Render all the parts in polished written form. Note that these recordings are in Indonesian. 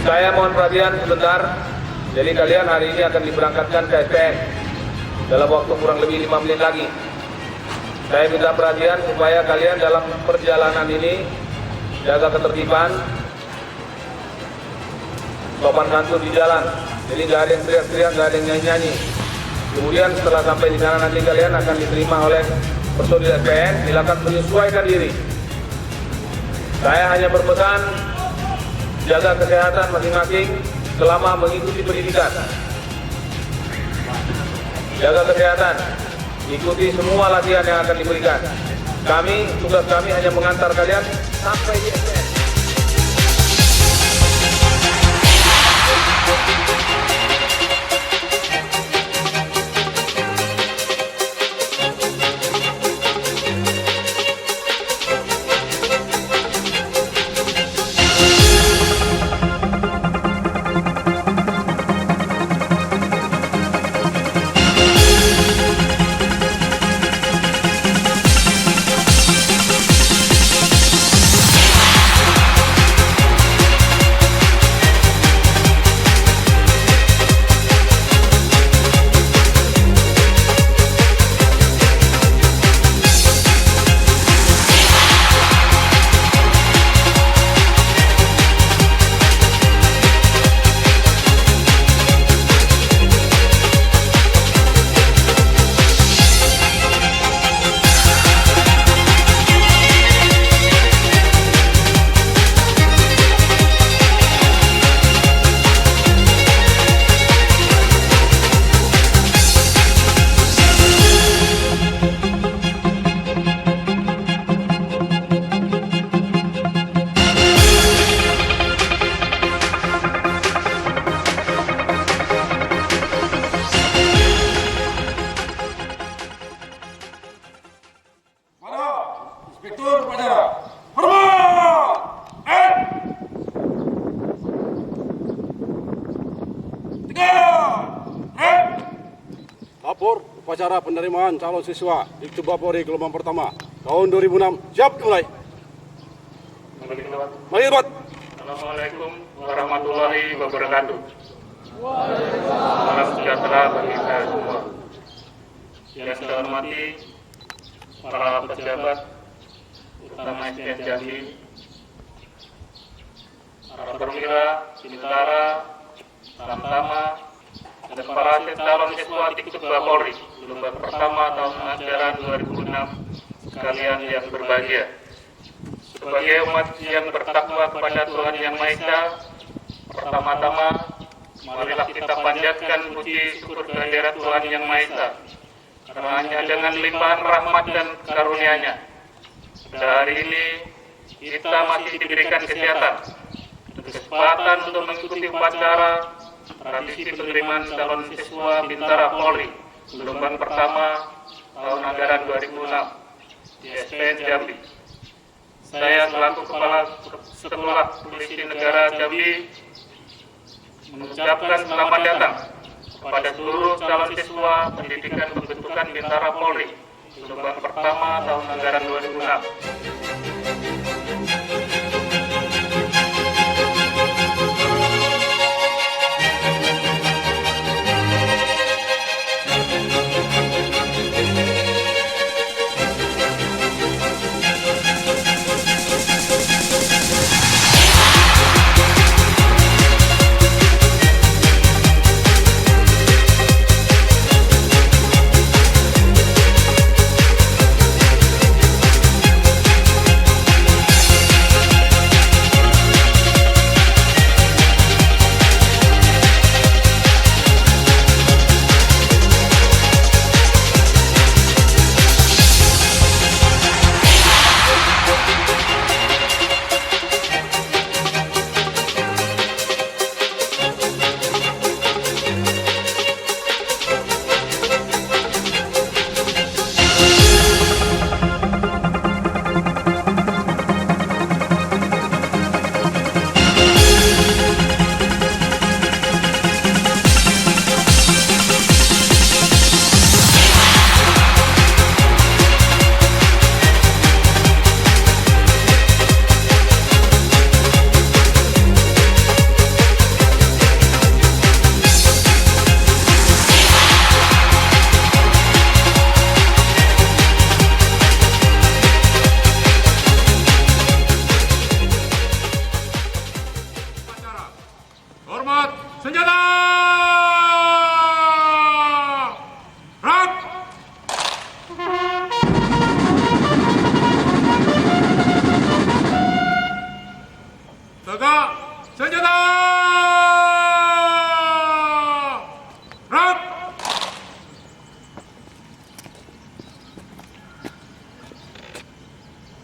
Saya mohon perhatian sebentar. Jadi kalian hari ini akan diberangkatkan ke SPN dalam waktu kurang lebih 5 menit lagi. Saya minta perhatian supaya kalian dalam perjalanan ini jaga ketertiban, sopan santun di jalan. Jadi nggak ada yang teriak-teriak, nggak ada yang nyanyi-nyanyi. Kemudian setelah sampai di sana nanti kalian akan diterima oleh personil SPN. Silakan menyesuaikan diri. Saya hanya berpesan jaga kesehatan masing-masing selama mengikuti pendidikan. Jaga kesehatan, ikuti semua latihan yang akan diberikan. Tugas kami hanya mengantar kalian sampai di SPN. Inspektur upacara. Hormat! Tiga! Lapor upacara penerimaan calon siswa Iktuba Polri gelombang pertama tahun 2006. Siap dimulai. Mari tempat. Assalamualaikum warahmatullahi wabarakatuh. Salam sejahtera bagi kita semua. Yang saya hormati para pejabat utama SDN Jambi, para perwira, bintara, tamtama, dan para calon siswa Iktuba Polri gelombang pertama tahun ajaran 2006 sekalian yang berbahagia. Sebagai umat yang bertakwa kepada Tuhan Yang Maha Esa, pertama-tama marilah kita panjatkan puji syukur kehadirat Tuhan Yang Maha Esa, karena hanya dengan limpahan rahmat dan karunia-Nya pada hari ini kita masih diberikan kesehatan dan kesempatan untuk mengikuti upacara tradisi penerimaan calon siswa Bintara Polri gelombang pertama tahun anggaran 2006 di SPN Jambi. Saya selaku Kepala Sekolah Polisi Negara Jambi mengucapkan selamat datang kepada seluruh calon siswa pendidikan pembentukan Bintara Polri gelombang pertama tahun anggaran 2006.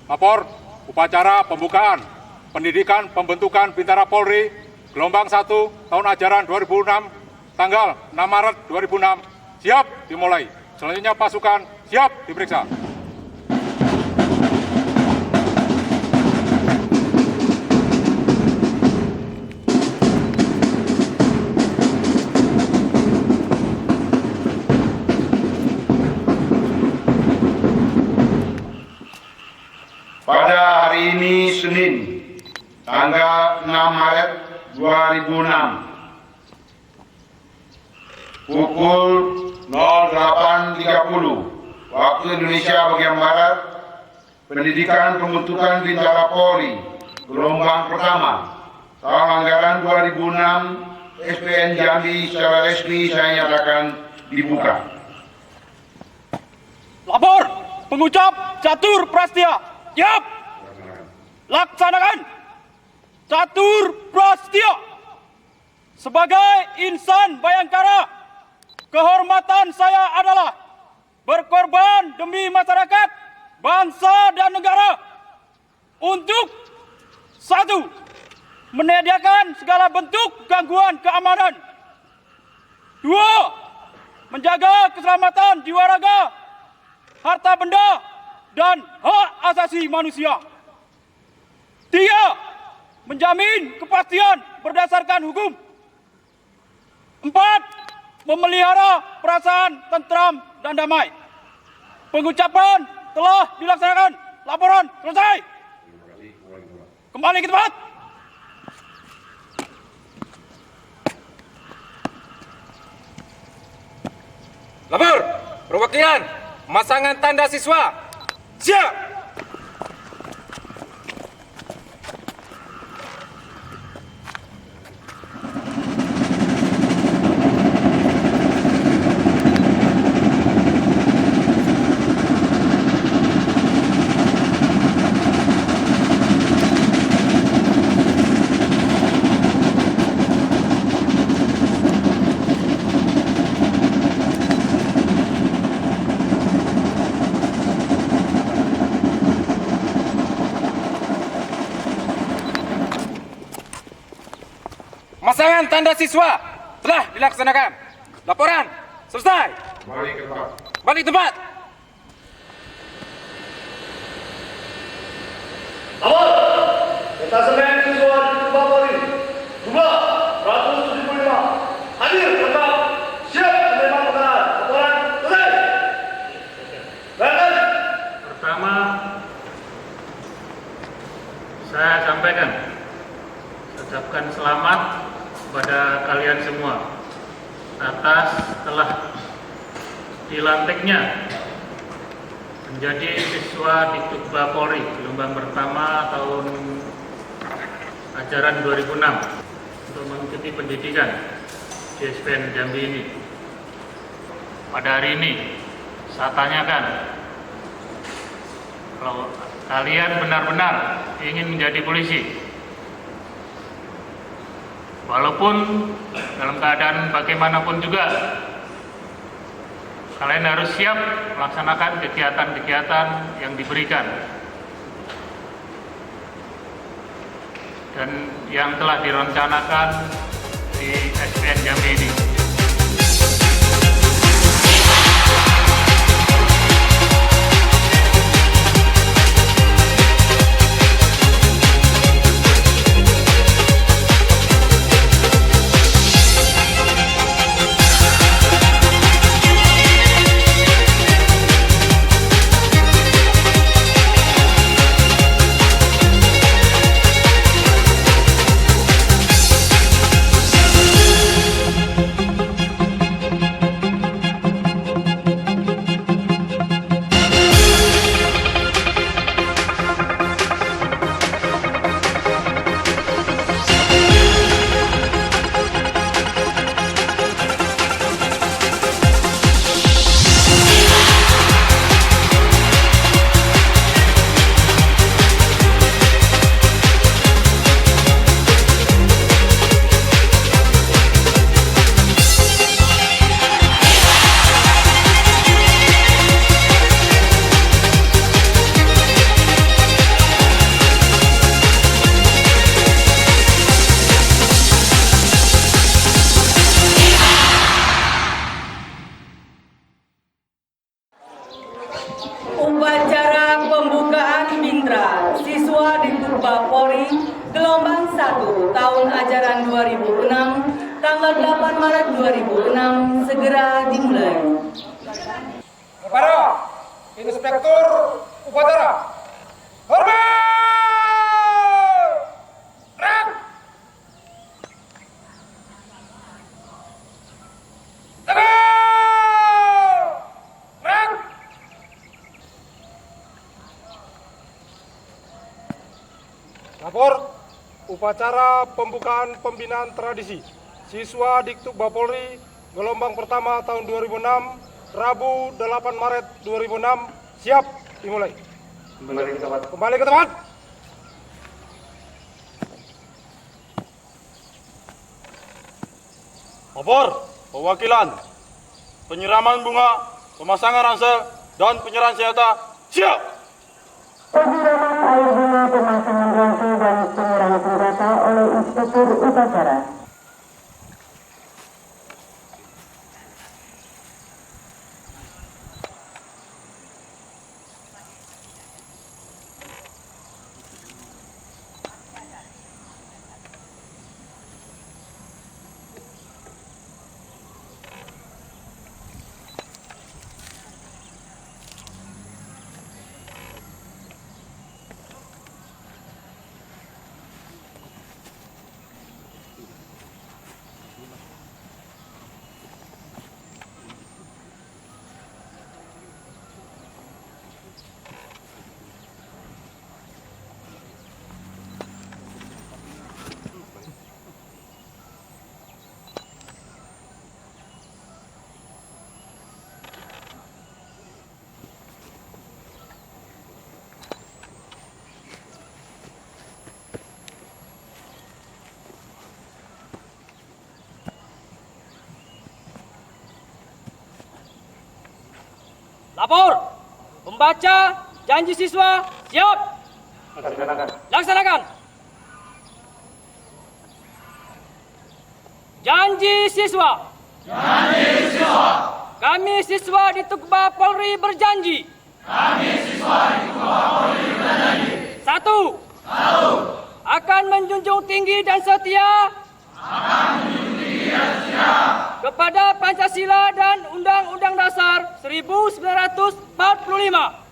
Lapor upacara pembukaan pendidikan pembentukan Bintara Polri gelombang 1 tahun ajaran 2006 tanggal 6 Maret 2006 siap dimulai. Selanjutnya pasukan siap diperiksa. Pada hari ini Senin, tanggal 6 Maret 2006, pukul 08.30 waktu Indonesia bagian Barat, pendidikan pembentukan Bintara Polri gelombang pertama tahun anggaran 2006 SPN Jambi secara resmi saya nyatakan dibuka. Lapor pengucap Catur Prastya. Siap. Laksanakan. Catur Prastya. Sebagai insan Bayangkara, kehormatan saya adalah berkorban demi masyarakat, bangsa dan negara untuk 1. Menyediakan segala bentuk gangguan keamanan. 2. Menjaga keselamatan jiwa raga, harta benda, dan hak asasi manusia. 3. Menjamin kepastian berdasarkan hukum. 4. Memelihara perasaan tentram dan damai. Pengucapan telah dilaksanakan. Laporan selesai. Kembali ke tempat. Lapor perwakilan pemasangan tanda siswa. Siap! Pemasangan tanda siswa telah dilaksanakan. Laporan selesai. Balik ke tempat. Balik tempat. Detasemen siswa di Tuba Polri jumlah 175 hadir lengkap siap menerima pengarahan. Laporan selesai. Silakan. Pertama, saya sampaikan, ucapkan selamat kepada kalian semua atas telah dilantiknya menjadi siswa di Tuba Polri gelombang pertama tahun ajaran 2006 untuk mengikuti pendidikan di SPN Jambi ini. Pada hari ini saya tanyakan, kalau kalian benar-benar ingin menjadi polisi, walaupun dalam keadaan bagaimanapun juga, kalian harus siap melaksanakan kegiatan-kegiatan yang diberikan dan yang telah direncanakan di SPN Jambi ini. Upacara pembukaan Bintra siswa di Tuba Polri gelombang 1 tahun ajaran 2006 tanggal 8 Maret 2006 segera dimulai. Kepada Inspektur Upacara, hormat! Rap! Lapor upacara pembukaan pembinaan tradisi siswa Diktuk Bapolri gelombang pertama tahun 2006 Rabu 8 Maret 2006 siap dimulai. Kembali ke tempat. Lapor perwakilan penyiraman bunga, pemasangan ransel dan penyerahan senjata siap. Penyiraman air bunga, pemasangan ransel dan penyerahan senjata oleh Inspektur Upacara. Lapor pembaca janji siswa siap. Laksanakan. Janji siswa. Kami siswa di Tukba Polri berjanji. 1. Akan menjunjung tinggi dan setia kepada Pancasila dan Undang-Undang Dasar 1945.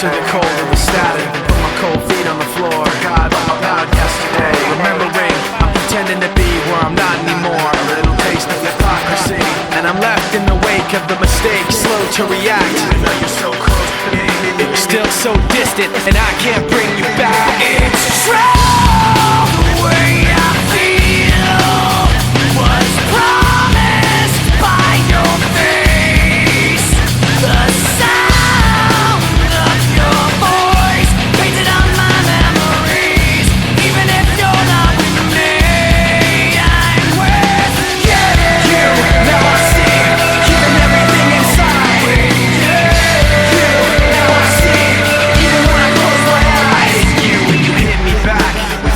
To the cold of the static, put my cold feet on the floor. God, about yesterday, remembering I'm pretending to be where I'm not anymore. A little taste of hypocrisy, and I'm left in the wake of the mistake, slow to react. Even though you're so close to me, you're still so distant, and I can't bring you back. It's true, the way I feel was promised by your face. The sound of your voice painted on my memories. Even if you're not with me, I'm with you. Now I see, keeping everything inside. You, now I see, even when I close my eyes. You hit me back with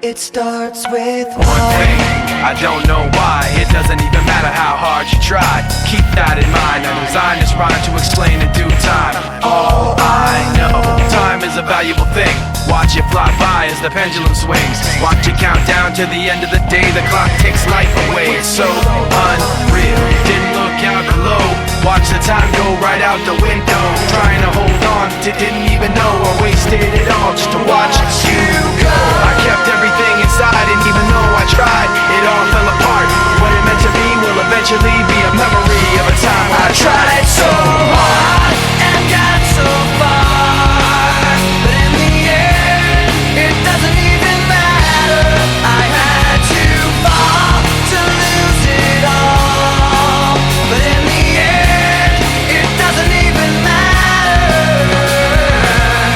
It starts with one thing, I don't know why. It doesn't even matter how hard you try. Keep that in mind, I designed this rhyme to explain in due time. All I know, time is a valuable thing. Watch it fly by as the pendulum swings. Watch it count down to the end of the day. The clock takes life away, it's so unreal. Didn't look out below, watch the time go right out the window. Trying to hold on to didn't even know I wasted it all just to watch you go. I kept everything inside, and even though I tried, it all fell apart. What it meant to be will eventually be a memory of a time I tried so hard and got so far, but in the end, it doesn't even matter. I had to fall to lose it all, but in the end, it doesn't even matter.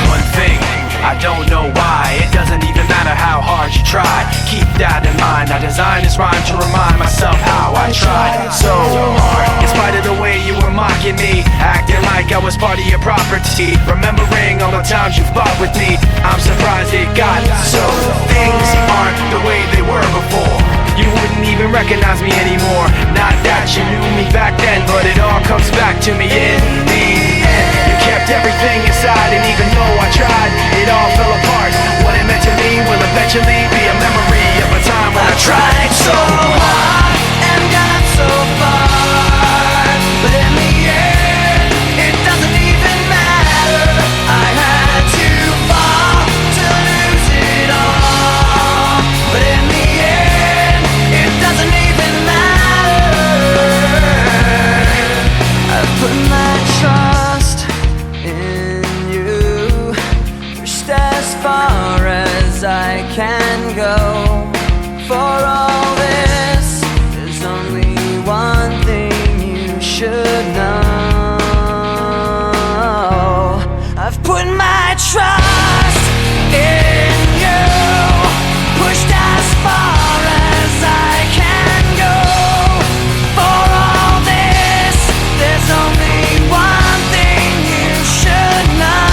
One thing, I don't know why. It doesn't even matter how hard you try. Keep that in mind. I designed this rhyme to remind myself how I tried so hard. In spite of the way you were mocking me, acting like I was part of your property, remembering all the times you fought with me, I'm surprised it got so. Things aren't the way they were before. You wouldn't even recognize me anymore. Not that you knew me back then, but it all comes back to me in the end. You kept everything inside, and even though I tried, it all fell apart. What it meant to me will eventually be a memory of a time when I tried so hard and got so far, but in the end, it doesn't even matter. I had to fall to lose it all, but in the end, it doesn't even matter. I've put my trust in you, pushed as far as I can go. For all this, there's only one thing you should know. I've put my trust in you, pushed as far as I can go. For all this, there's only one thing you should know.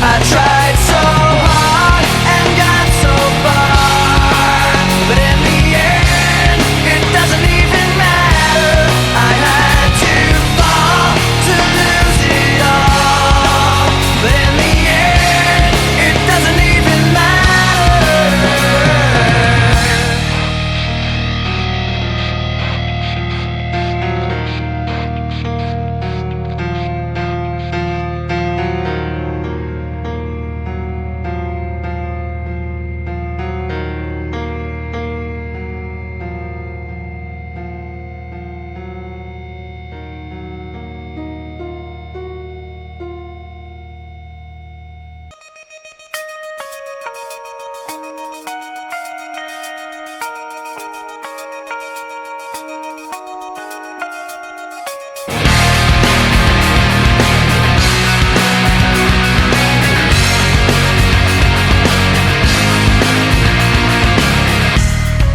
I tried so hard and got so far, but in the end, it doesn't even matter. I had to fall to lose it all, but in the end, it doesn't even matter.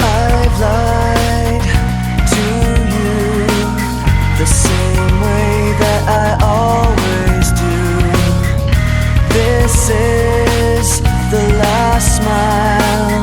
I've lied to you the same way that I always do. This is the last smile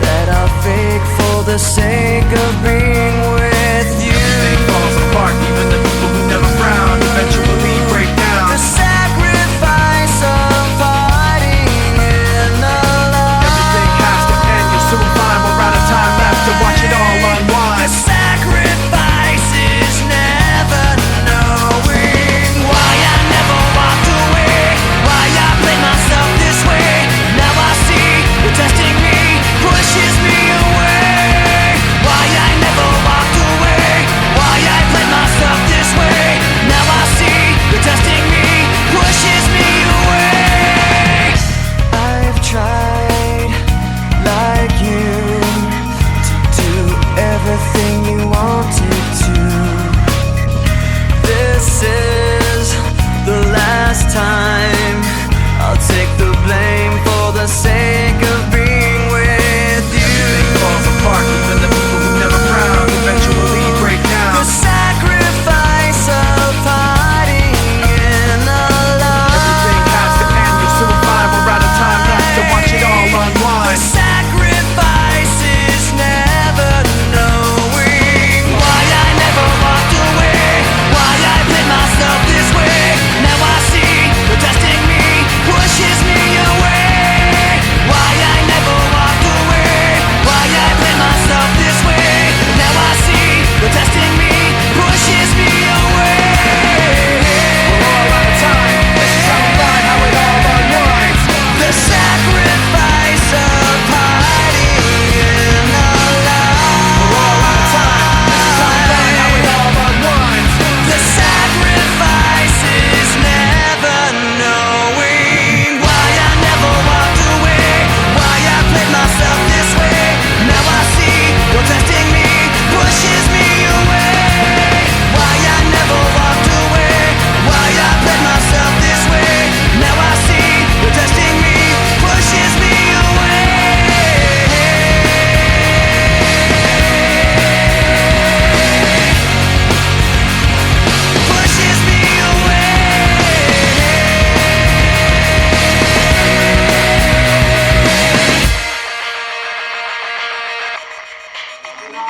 that I'll fake for the sake of being with you. Everything falls apart, even the people who never frown eventually break down. The sacrifice of fighting in the light. Everything has to end, you'll soon find we're out of time left to watch it all unwind. The sacrifice is never knowing why I never walked away, why I played myself this way. Now I see you're testing me, pushes me away. Why I never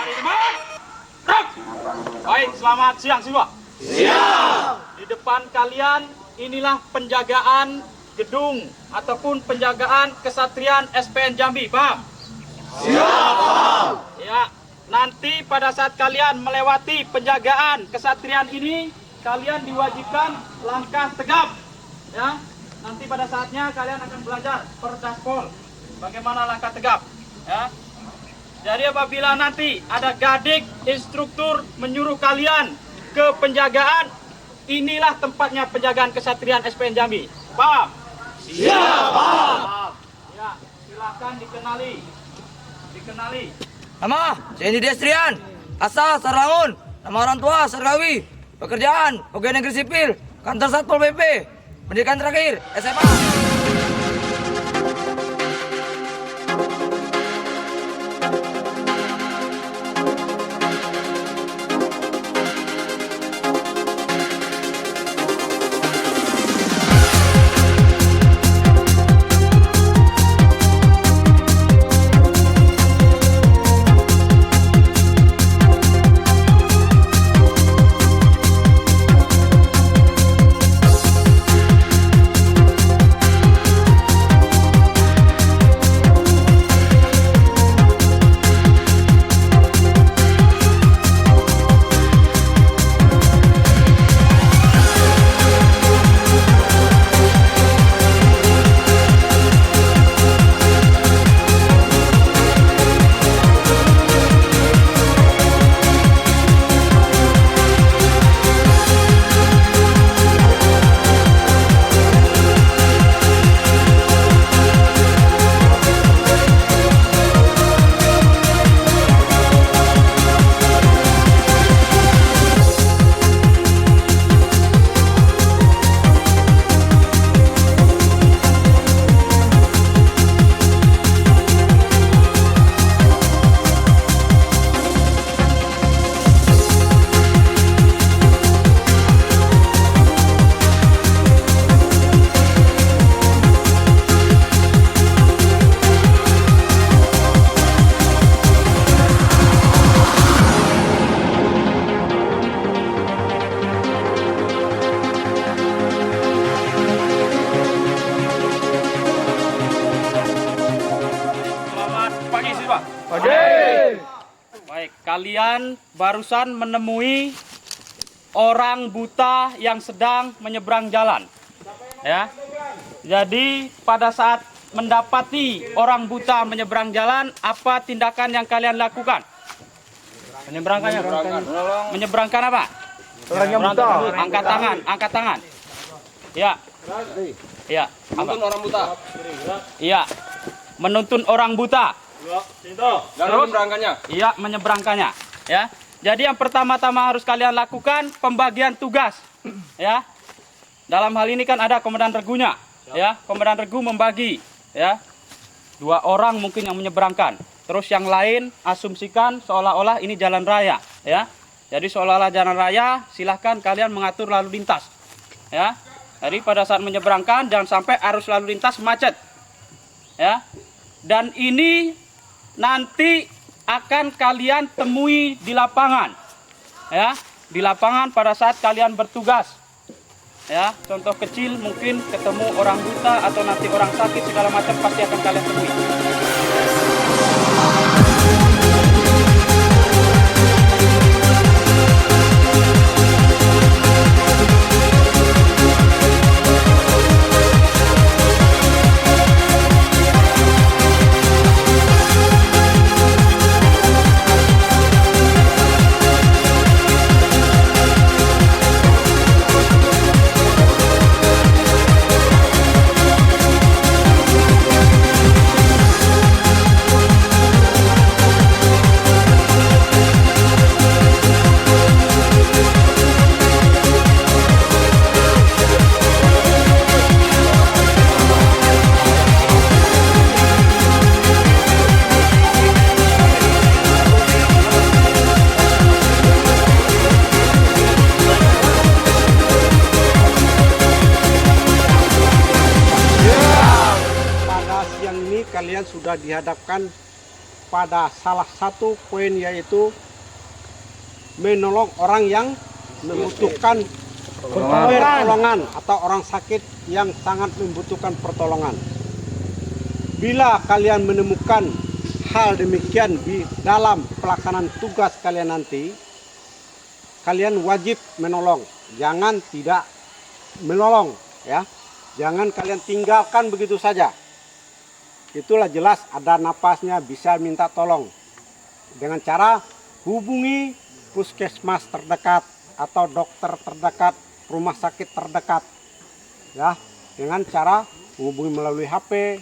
Mari teman. Gerak. Baik, selamat siang siswa. Siap. Di depan kalian inilah penjagaan gedung ataupun penjagaan kesatrian SPN Jambi, paham? Siap, paham. Ya, nanti pada saat kalian melewati penjagaan kesatrian ini, kalian diwajibkan langkah tegap. Ya, nanti pada saatnya kalian akan belajar perdaspol, bagaimana langkah tegap. Ya, jadi apabila nanti ada gadik instruktur menyuruh kalian ke penjagaan, inilah tempatnya penjagaan kesatrian SPN Jambi. Paham? Siap, paham. Ya, silakan dikenali. Nama, saya Indi Destrian. Asal Sarlangun. Nama orang tua Sargawi. Pekerjaan pegawai negeri sipil, kantor Satpol PP. Pendidikan terakhir SMA. Baik, kalian barusan menemui orang buta yang sedang menyeberang jalan. Ya. Jadi pada saat mendapati orang buta menyeberang jalan, apa tindakan yang kalian lakukan? Menyeberangkan apa? Orang yang buta. Angkat tangan. Ya. Ya. Menuntun orang buta. Iya. Menuntun orang buta. Terus menyeberangkannya. Iya, menyeberangkannya. Ya. Jadi yang pertama-tama harus kalian lakukan pembagian tugas. Ya. Dalam hal ini kan ada komandan regunya. Ya, komandan regu membagi. Ya. 2 orang mungkin yang menyeberangkan. Terus yang lain asumsikan seolah-olah ini jalan raya. Ya. Jadi seolah-olah jalan raya, silahkan kalian mengatur lalu lintas. Ya. Jadi pada saat menyeberangkan jangan sampai arus lalu lintas macet. Ya. Dan ini nanti akan kalian temui di lapangan. Ya, di lapangan pada saat kalian bertugas. Ya, contoh kecil mungkin ketemu orang buta atau nanti orang sakit segala macam pasti akan kalian temui. Kalian sudah dihadapkan pada salah satu poin, yaitu menolong orang yang membutuhkan pertolongan atau orang sakit yang sangat membutuhkan pertolongan. Bila kalian menemukan hal demikian di dalam pelaksanaan tugas kalian nanti, kalian wajib menolong, jangan tidak menolong, ya. Jangan kalian tinggalkan begitu saja. Itulah jelas ada napasnya, bisa minta tolong dengan cara hubungi puskesmas terdekat atau dokter terdekat, rumah sakit terdekat, ya, dengan cara menghubungi melalui HP.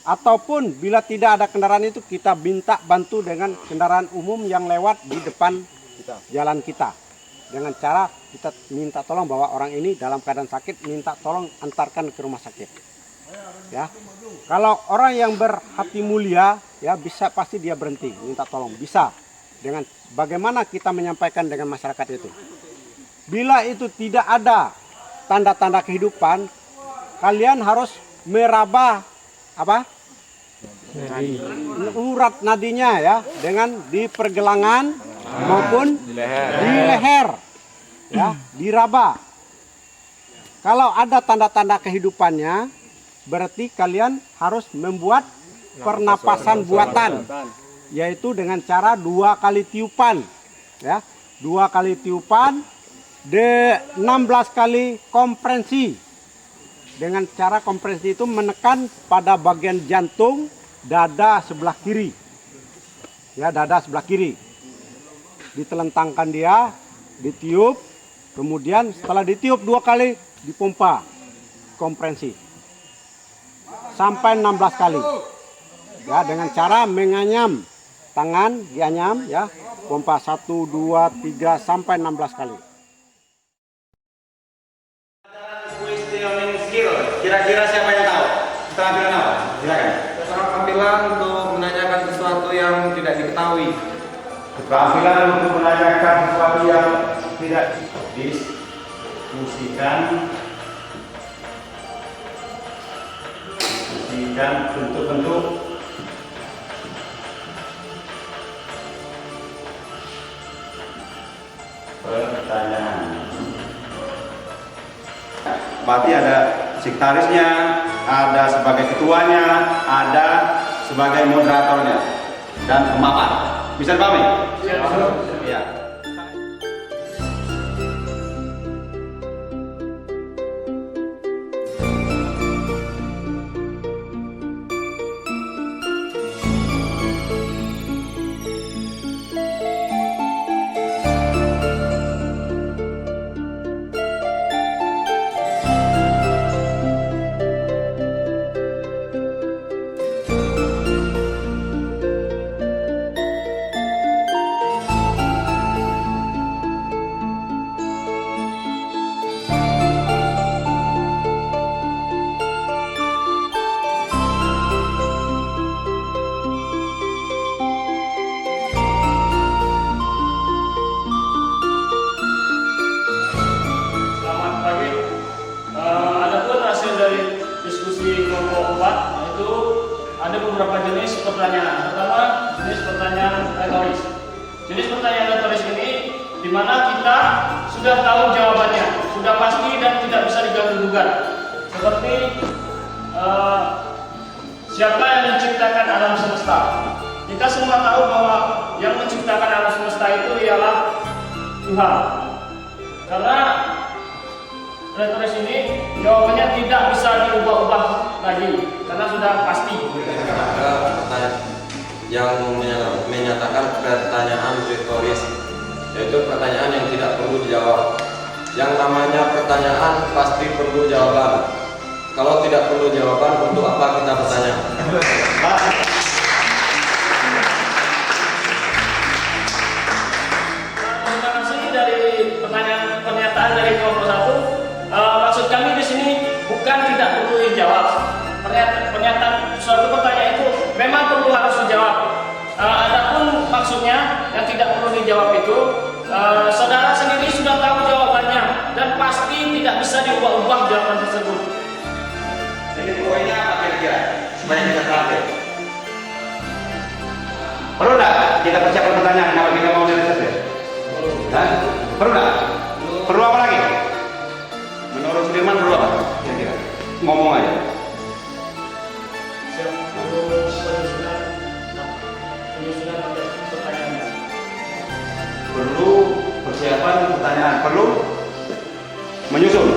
Ataupun bila tidak ada kendaraan itu, kita minta bantu dengan kendaraan umum yang lewat di depan jalan kita. Dengan cara kita minta tolong bahwa orang ini dalam keadaan sakit, minta tolong antarkan ke rumah sakit. Ya, kalau orang yang berhati mulia, ya bisa pasti dia berhenti minta tolong, bisa. Dengan bagaimana kita menyampaikan dengan masyarakat itu. Bila itu tidak ada tanda-tanda kehidupan, kalian harus meraba urat nadinya, ya, dengan di pergelangan maupun di leher, ya, diraba. Kalau ada tanda-tanda kehidupannya, berarti kalian harus membuat pernapasan buatan, yaitu dengan cara 2 kali tiupan, ya, 2 kali tiupan, 16 kali komprensi. Dengan cara komprensi itu menekan pada bagian jantung dada sebelah kiri, ya, dada sebelah kiri. Ditelentangkan dia, ditiup, kemudian setelah ditiup 2 kali dipompa komprensi sampai 16 kali, ya, dengan cara menganyam tangan, dianyam, ya, pompa 1, 2, 3 sampai 16 kali. Kira-kira siapa yang tahu? Keterampilan apa? Silakan. Keterampilan untuk menanyakan sesuatu yang tidak diketahui. Keterampilan untuk menanyakan sesuatu yang tidak diskusikan bentuk-bentuk pertanyaan. Berarti ada sekretarisnya, ada sebagai ketuanya, ada sebagai moderatornya, dan pemapan. Bisa dipahami? Iya. Ada beberapa jenis pertanyaan. Pertama, jenis pertanyaan retoris. Jenis pertanyaan retoris ini di mana kita sudah tahu jawabannya, sudah pasti dan tidak bisa diganggu-gugat. Seperti siapa yang menciptakan alam semesta? Kita semua tahu bahwa yang menciptakan alam semesta itu ialah Tuhan. Karena retoris ini jawabannya tidak bisa diubah-ubah lagi karena sudah pasti. Pertanyaan yang menyatakan pertanyaan retoris, yaitu pertanyaan yang tidak perlu dijawab. Yang namanya pertanyaan pasti perlu jawaban. Kalau tidak perlu jawaban, untuk apa kita bertanya? Terima kasih dari pernyataan dari kelompok 1. Maksud kami di sini bukan tidak perlu dijawab. Pernyataan suatu pertanyaan itu memang perlu harus dijawab. Adapun maksudnya yang tidak perlu dijawab itu, saudara sendiri sudah tahu jawabannya dan pasti tidak bisa diubah-ubah jawaban tersebut. Jadi poinnya apa kira-kira? Supaya kita terakhir. Perlu nggak kita persiapkan pertanyaan kalau kita mau dari survei? Perlu nggak? Perlu apa lagi? Menurut Sudirman perlu apa? Kira-kira ngomong aja. Perlu persiapan pertanyaan. Perlu menyusun.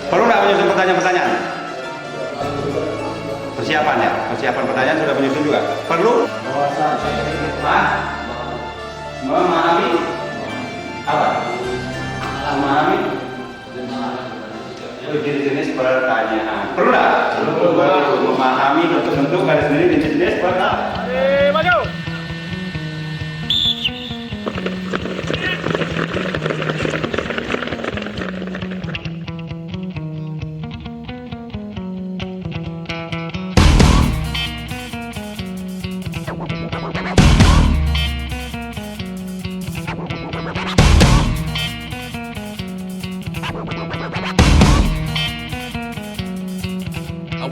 Perlu nggak menyusun pertanyaan-pertanyaan? Persiapan ya, persiapan pertanyaan sudah menyusun juga. Perlu memahami apa? Memahami jenis-jenis pertanyaan. Perlu nggak? Perlu memahami bentuk-bentuk garis miring dan jenis pertanyaan. Maju.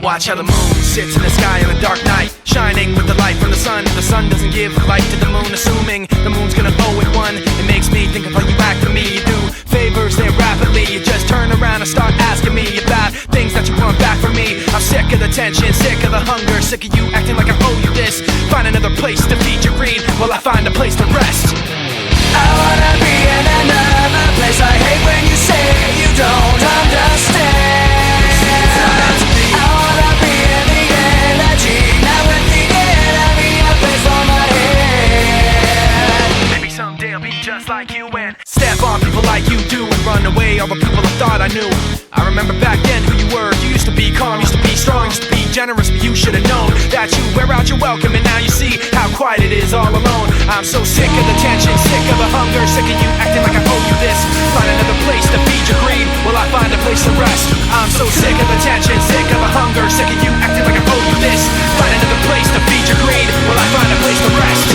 Watch how the moon sits in the sky on a dark night, shining with the light from the sun. The sun doesn't give light to the moon, assuming the moon's gonna owe it one. It makes me think of how you act to me. You do favors there rapidly. You just turn around and start asking me about things that you want back from me. I'm sick of the tension, sick of the hunger, sick of you acting like I owe you this. Find another place to feed your greed while I find a place to rest. I wanna be in another place. I hate when you say you don't understand. Just like you and step on people like you do and run away all the people I thought I knew. I remember back then who you were. You used to be calm, used to be strong, used to be generous, but you should have known that you wear out your welcome, and now you see how quiet it is all alone. I'm so sick of the tension, sick of the hunger, sick of you acting like I owe you this. Find another place to feed your greed while I find a place to rest. I'm so sick of the tension, sick of the hunger, sick of you acting like I owe you this. Find another place to feed your greed while I find a place to rest.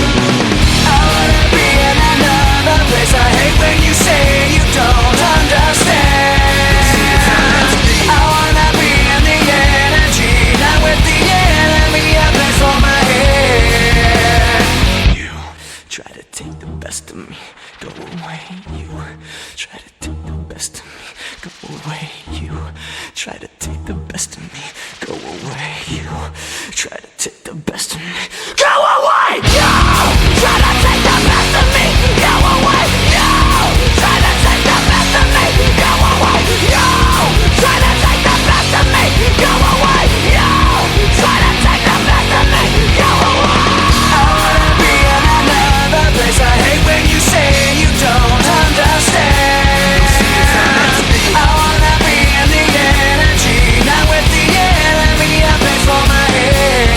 I wanna be in another place. I hate when you say you don't understand. I wanna be in the energy, not with the enemy. A place for my head. You try to take the best of me, go away. You try to take the best of me, go away. You try to take the best of me, go away. You try to take the best of me, go away. You try to take the best of me, go away. You try to take the best of me, go away. You try to take the best of me, go away. You try to take the best of me, go away. I wanna be in another place. I hate when you say you don't understand. I wanna be in the energy, not with the enemy. A place for my head.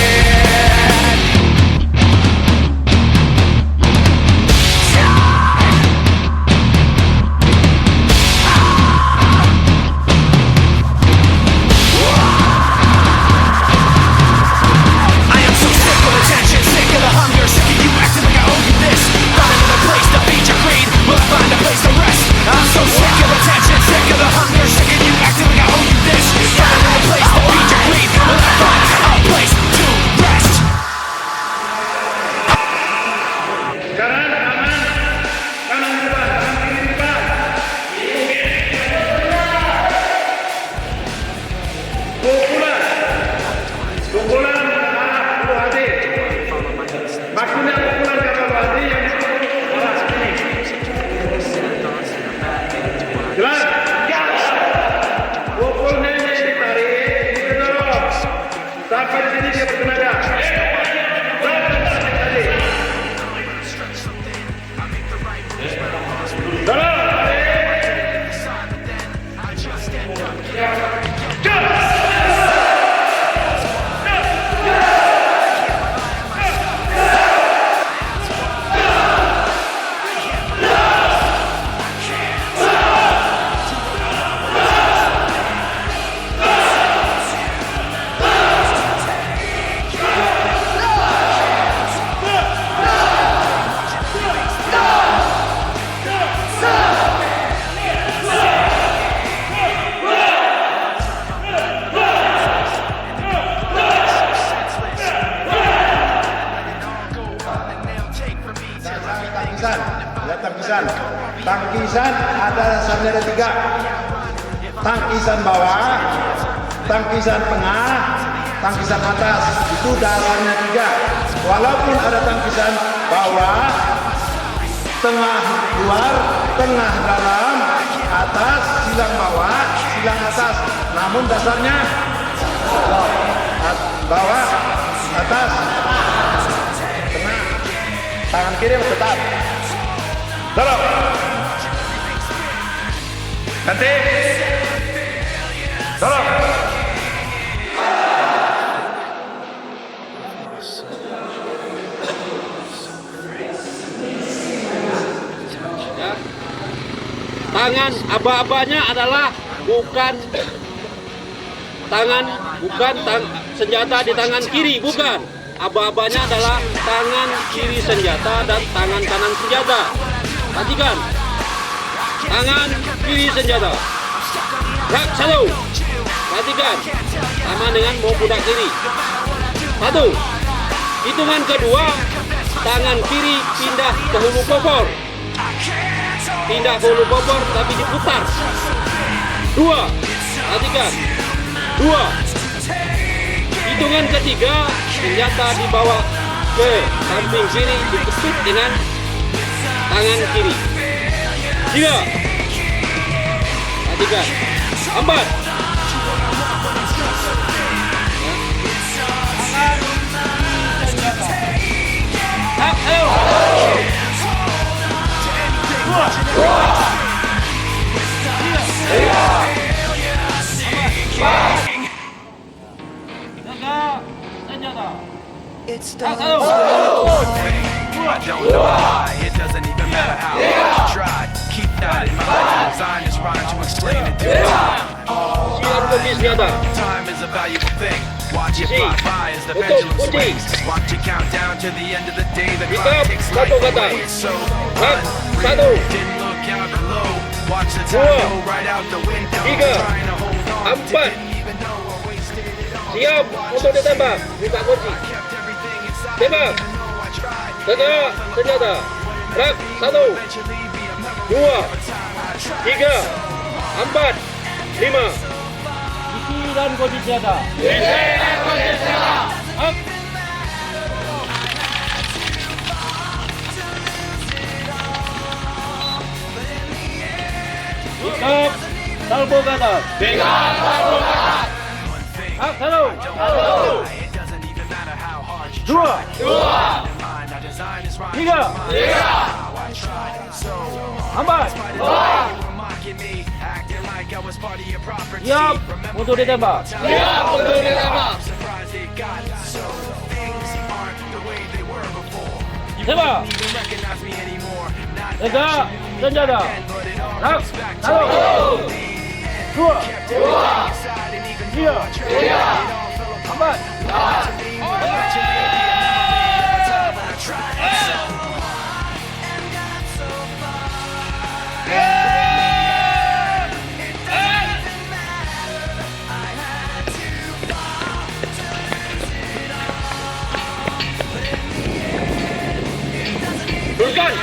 tangkisan. Ya, tangkisan. Tangkisan ada dasarnya ada 3. Tangkisan bawah, tangkisan tengah, tangkisan atas. Itu dasarnya 3. Walaupun ada tangkisan bawah, tengah luar, tengah dalam, atas, silang bawah, silang atas. Namun dasarnya bawah, atas, tengah, tangan kiri tetap. Dorong. Ganti. Dorong. Tangan aba-abanya adalah bukan senjata di tangan kiri, bukan. Aba-abanya adalah tangan kiri senjata dan tangan kanan senjata. Perhatikan. Tangan kiri senjata. Gerak 1. Perhatikan. Sama dengan mau budak kiri. 1. Hitungan kedua, tangan kiri pindah ke hulu popor. Pindah ke hulu popor tapi diputar. 2. Perhatikan. 2. Hitungan ketiga, senjata dibawa ke samping kiri, dikepit dengan tangan kiri. 3. Perhatikan. 4. I don't know why, it doesn't even matter how hard you try. Keep that in mind, design this rhyme to explain it to you. Time is a valuable thing. Watch it fly by as the pendulum swings. Watch it count down to the end of the day. The clock takes life away. It's so unreal. Didn't look out below. Watch the time go right out the window. Trying to hold on to didn't even know I wasted it all. Siap untuk ditembak. Buka kunci. Tembak. Tegak senjata. Gerak 1, 2, 3, 4, 5. Isi dan kunci senjata. Isi dan kunci senjata. Up. Ikat salvo ke atas. Ikat salvo ke atas. Up 1, 2, 3, 4. Siap untuk ditembak. Siap untuk ditembak. Tembak. Tegak senjata. Gerak 1, 2, 3, 4. Turunkan.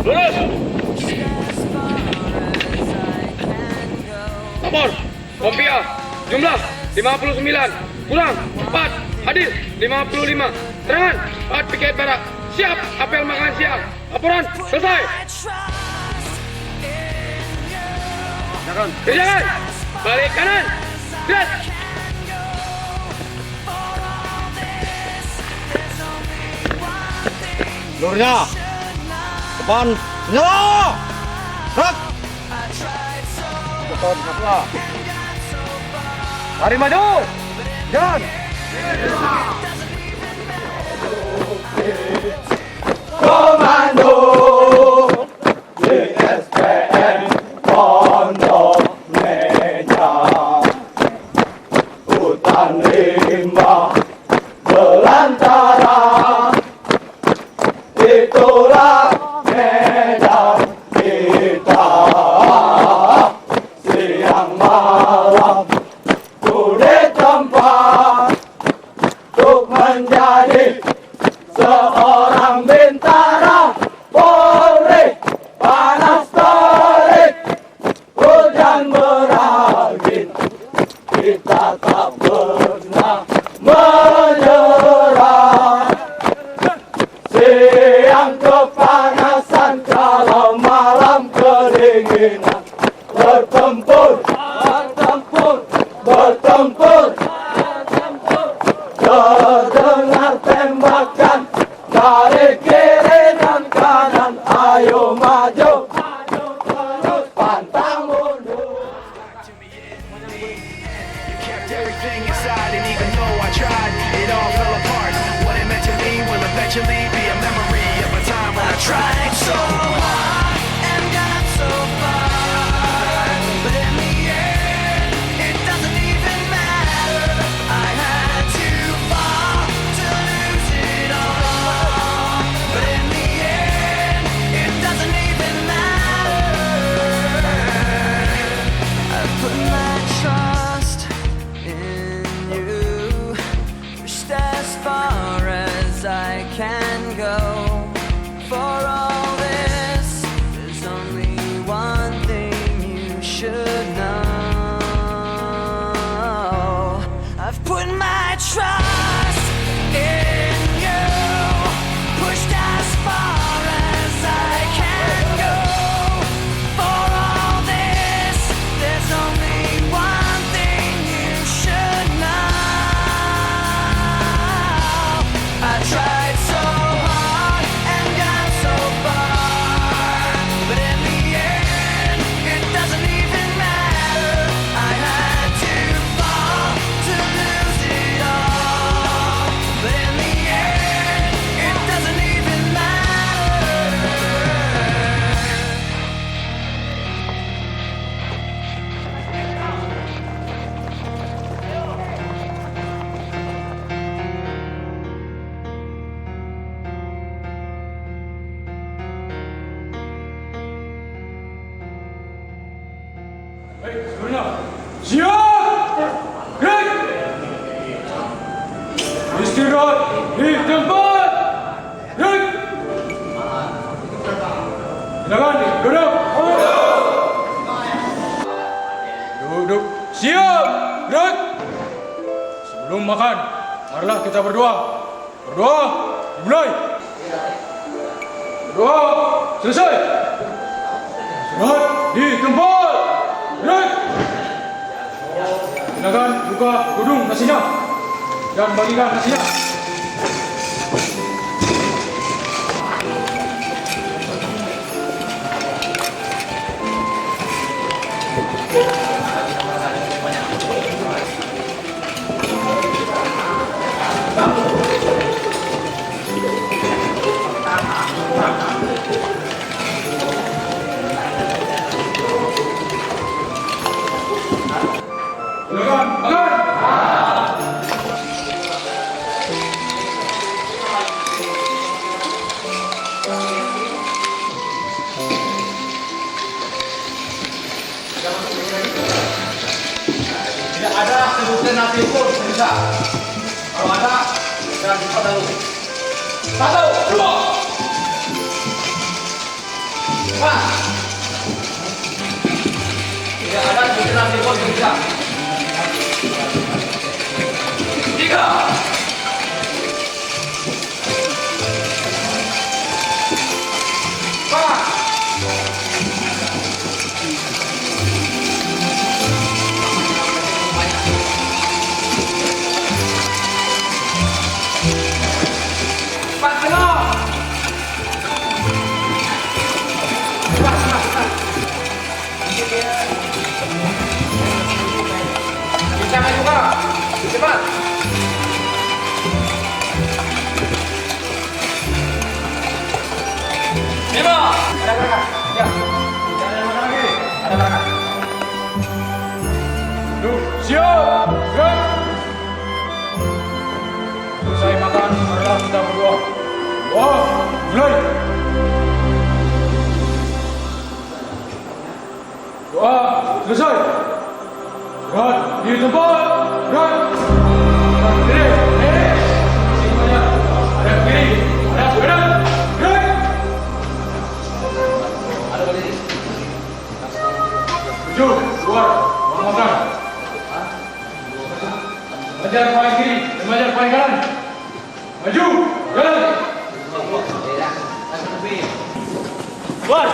Lurus. Lapor. Kompia. Jumlah 59. Pulang 4. Hadir 55. Serangan 4 piket barak. Siap. Apel makan siang. Laporan selesai. Kerjakan. Balik kanan. Lihat. Lurnya depan nyala gerak depan nyala mari maju jalan komando DSPN Pondok Meja hutan rimba belantara. Itulah medan kita siang malam kulit kita tak pernah menyerah. Siang kepanasan kalau malam kedinginan, bertempur, bertempur, bertempur, terdengar tembakan dari kiri dan kanan. Ayo maju, terus pantang mundur. Everything inside, and even though I tried, it all fell apart. What it meant to me will eventually be a memory of a time when I tried so hard and got so far, but in the end, it doesn't even matter. I had to fall to lose it all, but in the end, it doesn't even matter. I put my trust in you, pushed as far as I can go. For all this, there's only one thing you should know. I've put my trust in you, pushed as far as I can go. For all this, there's only one thing you should know. I tried so hard and got so far, but in the end, it doesn't even matter. I had to fall to lose it all, but in the end, it doesn't even matter. Siap! Gerak! Istirahat di tempat! Gerak! Silakan duduk! Duduk! Siap! Gerak! Sebelum makan, marilah kita berdoa. Berdoa, dimulai! Berdoa, selesai! Istirahat di tempat! Gerak! Silakan buka tudung nasinya dan bagikan nasinya. Silakan makan. Tidak ada sebutan nasi pun bisa. Kalau ada, jangan cepat dulu. 1, 2, 4. Tidak ada sebutan nasi pun bisa. 3. Jangan juga, cepat. 5. Ada berangkat. Ya. Jangan makan lagi. Ada berangkat. Siap! Gerak! Selesai makan, marilah kita berdoa. Doa, mulai! Doa, selesai! Gerak di tempat! Gerak! Kiri! Kiri! Semuanya ada kiri! Ada kanan! Gerak! Ada balik! 7, keluar! Mau makan! Mengejar paling kiri dan mengejar paling kanan. Maju, jalan. Buat.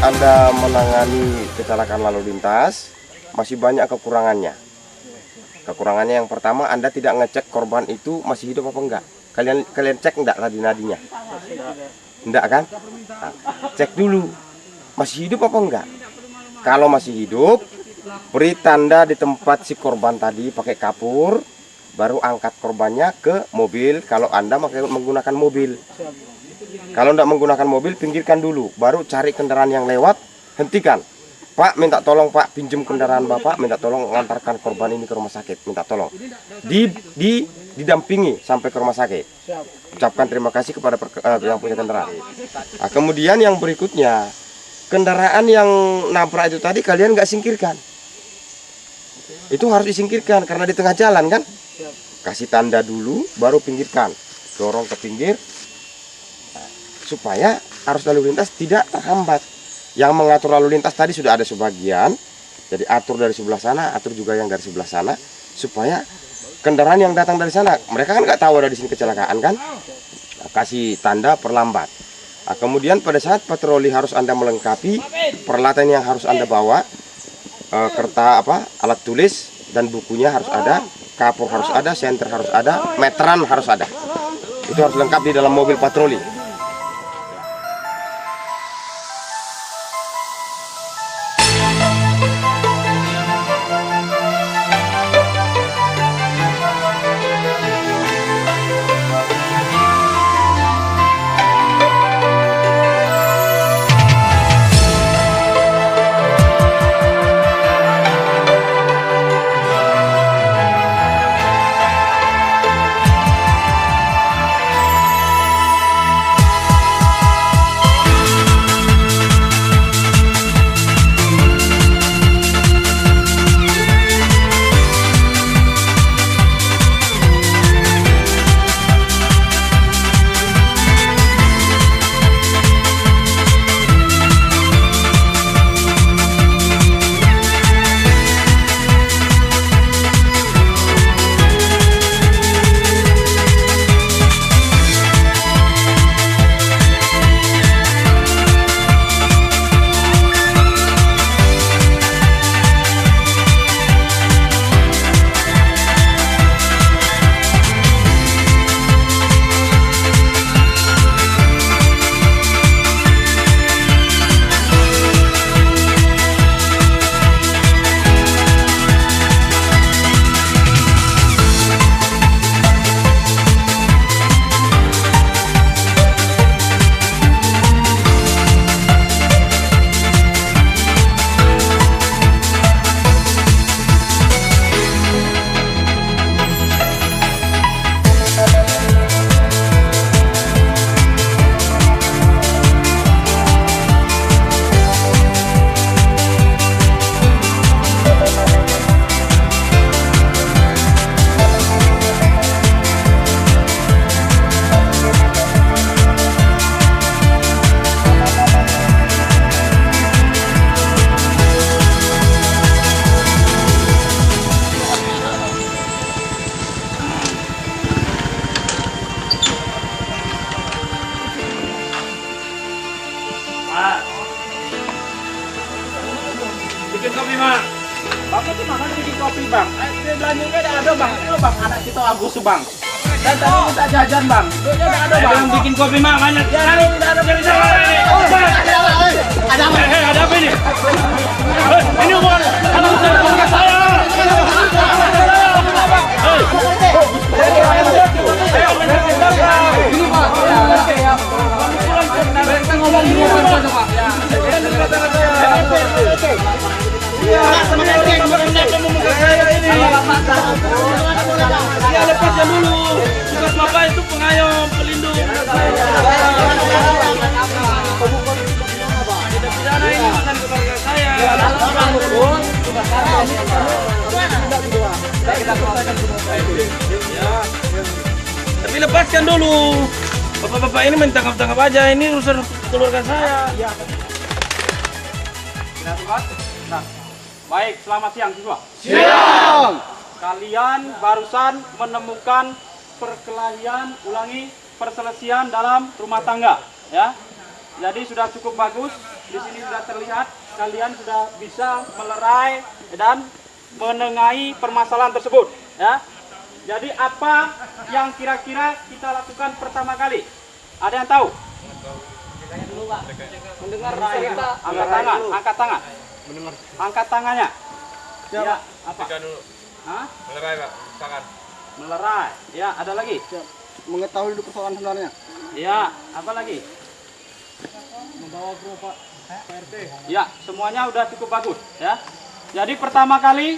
Anda menangani kecelakaan lalu lintas, masih banyak kekurangannya. Kekurangannya yang pertama, Anda tidak ngecek korban itu masih hidup apa enggak. Kalian cek enggak tadi nadinya? Enggak kan? Nah, cek dulu, masih hidup apa enggak. Kalau masih hidup, beri tanda di tempat si korban tadi pakai kapur, baru angkat korbannya ke mobil. Kalau Anda menggunakan mobil, kalau tidak menggunakan mobil, pinggirkan dulu, baru cari kendaraan yang lewat, hentikan. Pak, minta tolong Pak, pinjam kendaraan Bapak, minta tolong mengantarkan korban ini ke rumah sakit, minta tolong. Didampingi sampai ke rumah sakit. Ucapkan terima kasih kepada yang punya kendaraan. Nah, kemudian yang berikutnya, kendaraan yang nabrak itu tadi kalian nggak singkirkan. Itu harus disingkirkan karena di tengah jalan kan. Kasih tanda dulu, baru pinggirkan, dorong ke pinggir. Supaya arus lalu lintas tidak terhambat. Yang mengatur lalu lintas tadi sudah ada sebagian, jadi atur dari sebelah sana, atur juga yang dari sebelah sana, supaya kendaraan yang datang dari sana, mereka kan nggak tahu ada di sini kecelakaan kan, kasih tanda perlambat. Nah, kemudian pada saat patroli harus Anda melengkapi peralatan yang harus Anda bawa, alat tulis dan bukunya harus ada, kapur harus ada, senter harus ada, meteran harus ada. Itu harus lengkap di dalam mobil patroli. Bapak tuh makan bikin kopi bang. Dia belanjanya ada bang. Itu bang anak kita Agus bang. Dan tadi minta jajan bang. Duitnya ada bang. Yang bikin kopi mah banyak. Ya tidak ada dari sana ini. Oh bang. Ada apa? Ada apa ini? Ini bukan anak keluarga saya. Ya lepaskan dulu. Tugas Bapak itu pengayom, pelindung. Tidak pidana ini bukan keluarga saya. Tapi lepaskan dulu. Bapak-bapak ini main tangkap-tangkap aja. Ini urusan keluarga saya. Nah, baik, selamat siang siswa. Siang. Kalian barusan menemukan perselisihan dalam rumah tangga, ya. Jadi sudah cukup bagus. Di sini sudah terlihat kalian sudah bisa melerai dan menengahi permasalahan tersebut, ya. Jadi apa yang kira-kira kita lakukan pertama kali? Ada yang tahu? Mendengar cerita. Angkat tangan, angkat tangan. Angkat tangannya. Ya, apa? Hah? Melerai Pak, tangan. Melerai. Ya, ada lagi? Mengetahui dulu persoalan sebenarnya. Ya, apa lagi? Membawa ke Pak RT. Ya, semuanya udah cukup bagus, ya. Jadi pertama kali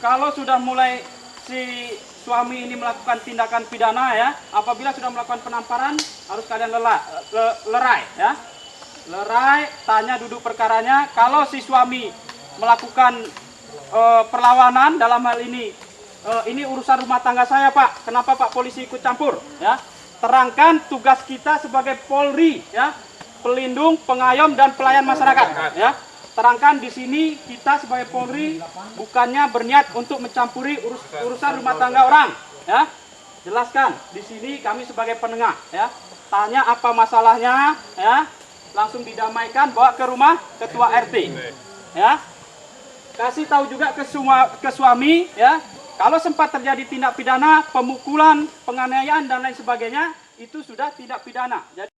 kalau sudah mulai si suami ini melakukan tindakan pidana, ya, apabila sudah melakukan penamparan harus kalian lerai, ya. Lerai, tanya duduk perkaranya. Kalau si suami melakukan perlawanan dalam hal ini urusan rumah tangga saya Pak, kenapa Pak polisi ikut campur, ya? Terangkan tugas kita sebagai Polri, ya, pelindung, pengayom dan pelayan masyarakat, ya. Terangkan di sini kita sebagai Polri bukannya berniat untuk mencampuri urusan rumah tangga orang, ya. Jelaskan di sini kami sebagai penengah, ya. Tanya apa masalahnya, ya. Langsung didamaikan, bawa ke rumah ketua RT, ya. Kasih tahu juga ke suami, ya, kalau sempat terjadi tindak pidana, pemukulan, penganiayaan dan lain sebagainya, itu sudah tindak pidana. Jadi